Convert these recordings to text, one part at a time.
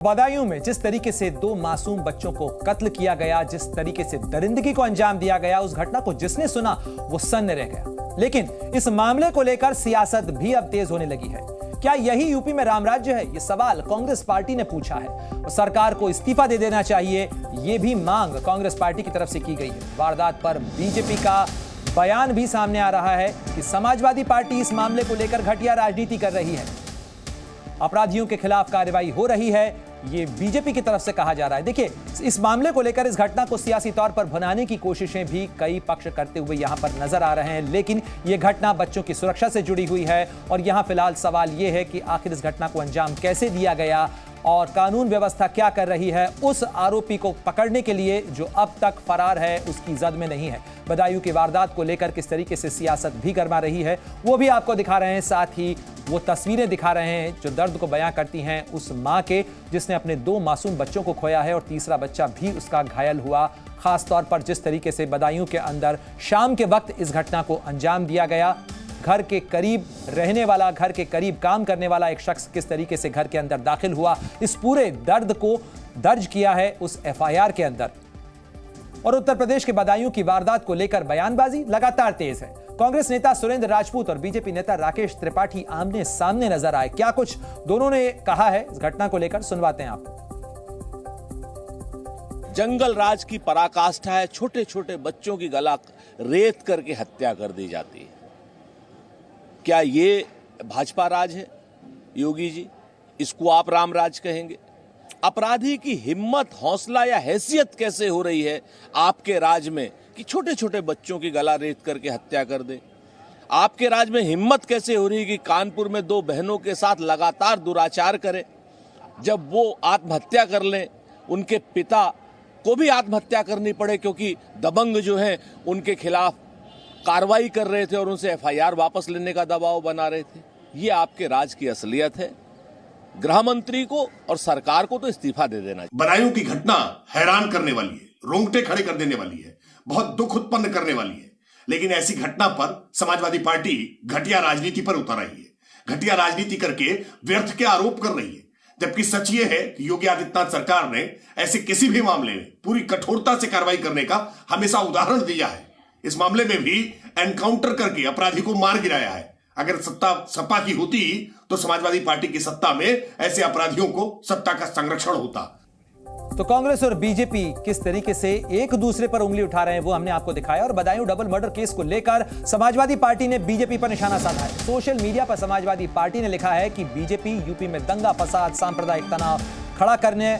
बदायूं में जिस तरीके से दो मासूम बच्चों को कत्ल किया गया, जिस तरीके से दरिंदगी को अंजाम दिया गया, उस घटना को जिसने सुना वो सन्न रह गया। लेकिन इस मामले को लेकर सियासत भी अब तेज होने लगी है। क्या यही यूपी में राम राज्य है? ये सवाल कांग्रेस पार्टी ने पूछा है और सरकार को इस्तीफा दे देना चाहिए, ये भी मांग कांग्रेस पार्टी की तरफ से की गई है। वारदात पर बीजेपी का बयान भी सामने आ रहा है कि समाजवादी पार्टी इस मामले को लेकर घटिया राजनीति कर रही है, अपराधियों के खिलाफ कार्रवाई हो रही है, ये बीजेपी की तरफ से कहा जा रहा है। देखिए, इस मामले को लेकर इस घटना को सियासी तौर पर भुनाने की कोशिशें भी कई पक्ष करते हुए यहां पर नजर आ रहे हैं, लेकिन यह घटना बच्चों की सुरक्षा से जुड़ी हुई है और यहां फिलहाल सवाल यह है कि आखिर इस घटना को अंजाम कैसे दिया गया और कानून व्यवस्था क्या कर रही है उस आरोपी को पकड़ने के लिए जो अब तक फरार है, उसकी जद में नहीं है। बदायूं की वारदात को लेकर किस तरीके से सियासत भी गरमा रही है वो भी आपको दिखा रहे हैं, साथ ही वो तस्वीरें दिखा रहे हैं जो दर्द को बयां करती हैं उस मां के जिसने अपने दो मासूम बच्चों को खोया है और तीसरा बच्चा भी उसका घायल हुआ। खास तौर पर जिस तरीके से बदायूं के अंदर शाम के वक्त इस घटना को अंजाम दिया गया, घर के करीब रहने वाला, घर के करीब काम करने वाला एक शख्स किस तरीके से घर के अंदर दाखिल हुआ, इस पूरे दर्द को दर्ज किया है उस एफआईआर के अंदर। और उत्तर प्रदेश के बदायूं की वारदात को लेकर बयानबाजी लगातार तेज है। कांग्रेस नेता सुरेंद्र राजपूत और बीजेपी नेता राकेश त्रिपाठी आमने सामने नजर आए। क्या कुछ दोनों ने कहा है इस घटना को लेकर, सुनवाते हैं आपको। जंगल राज की पराकाष्ठा है, छोटे छोटे बच्चों की गला रेत करके हत्या कर दी जाती है। क्या ये भाजपा राज है योगी जी? इसको आप राम राज कहेंगे? अपराधी की हिम्मत, हौसला या हैसियत कैसे हो रही है आपके राज में कि छोटे छोटे बच्चों की गला रेत करके हत्या कर दे? आपके राज में हिम्मत कैसे हो रही है कि कानपुर में दो बहनों के साथ लगातार दुराचार करे, जब वो आत्महत्या कर लें उनके पिता को भी आत्महत्या करनी पड़े क्योंकि दबंग जो हैं उनके खिलाफ कार्रवाई कर रहे थे और उनसे एफआईआर वापस लेने का दबाव बना रहे थे? ये आपके राज की असलियत है। गृह मंत्री को और सरकार को तो इस्तीफा दे देना चाहिए। बदायूं की घटना हैरान करने वाली है, रोंगटे खड़े कर देने वाली है, बहुत दुख उत्पन्न करने वाली है। लेकिन ऐसी घटना पर समाजवादी पार्टी घटिया राजनीति पर उतर रही है, घटिया राजनीति करके व्यर्थ के आरोप कर रही है। जबकि सच ये है कि योगी आदित्यनाथ सरकार ने ऐसे किसी भी मामले में पूरी कठोरता से कार्रवाई करने का हमेशा उदाहरण दिया है। इस मामले में भी एनकाउंटर करके अपराधी को मार गिराया है। अगर सत्ता सपा की होती तो समाजवादी पार्टी की सत्ता में ऐसे अपराधियों को सत्ता का संरक्षण होता। तो कांग्रेस और बीजेपी किस तरीके से एक दूसरे पर उंगली उठा रहे हैं वो हमने आपको दिखाया। और बदायूं डबल मर्डर केस को लेकर समाजवादी पार्टी ने बीजेपी पर निशाना साधा है। सोशल मीडिया पर समाजवादी पार्टी ने लिखा है कि बीजेपी यूपी में दंगा फसाद, सांप्रदायिक तनाव खड़ा करने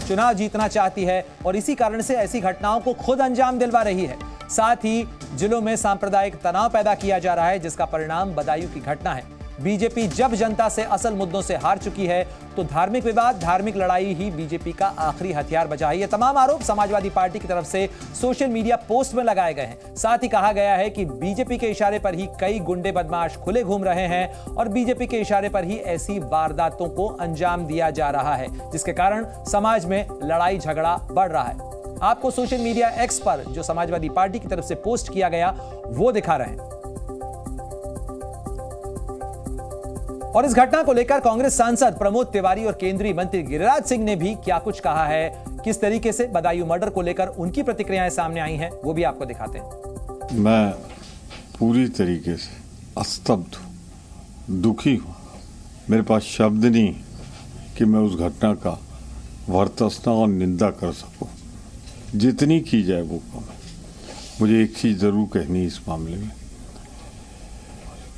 चुनाव जीतना चाहती है और इसी कारण से ऐसी घटनाओं को खुद अंजाम दिलवा रही है। साथ ही जिलों में सांप्रदायिक तनाव पैदा किया जा रहा है जिसका परिणाम बदायूं की घटना है। बीजेपी जब जनता से असल मुद्दों से हार चुकी है तो धार्मिक विवाद, धार्मिक लड़ाई ही बीजेपी का आखिरी हथियार बचा है। ये तमाम आरोप समाजवादी पार्टी की तरफ से सोशल मीडिया पोस्ट में लगाए गए हैं। साथ ही कहा गया है कि बीजेपी के इशारे पर ही कई गुंडे बदमाश खुले घूम रहे हैं और बीजेपी के इशारे पर ही ऐसी वारदातों को अंजाम दिया जा रहा है जिसके कारण समाज में लड़ाई झगड़ा बढ़ रहा है। आपको सोशल मीडिया एक्स पर जो समाजवादी पार्टी की तरफ से पोस्ट किया गया वो दिखा रहे हैं। और इस घटना को लेकर कांग्रेस सांसद प्रमोद तिवारी और केंद्रीय मंत्री गिरिराज सिंह ने भी क्या कुछ कहा है, किस तरीके से बदायूं मर्डर को लेकर उनकी प्रतिक्रियाएं सामने आई हैं, वो भी आपको दिखाते हैं। मैं पूरी तरीके से अस्तब्ध हूं, दुखी हूं। मेरे पास शब्द नहीं कि मैं उस घटना का वर्तसना और निंदा कर सकूं। जितनी की जाए वो कम है। मुझे एक चीज जरूर कहनी है इस मामले में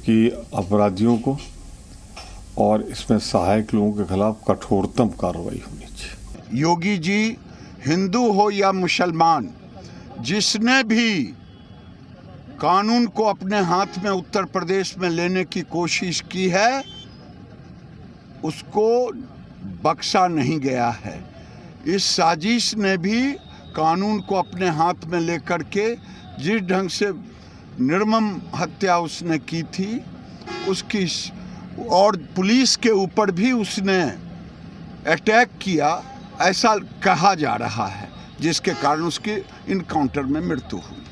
कि अपराधियों को और इसमें सहायक लोगों के खिलाफ कठोरतम कार्रवाई होनी चाहिए। योगी जी, हिंदू हो या मुसलमान, जिसने भी कानून को अपने हाथ में उत्तर प्रदेश में लेने की कोशिश की है उसको बख्शा नहीं गया है। इस साजिश ने भी कानून को अपने हाथ में लेकर के जिस ढंग से निर्मम हत्या उसने की थी उसकी, और पुलिस के ऊपर भी उसने अटैक किया ऐसा कहा जा रहा है, जिसके कारण उसकी इनकाउंटर में मृत्यु हुई।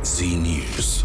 जी न्यूज़।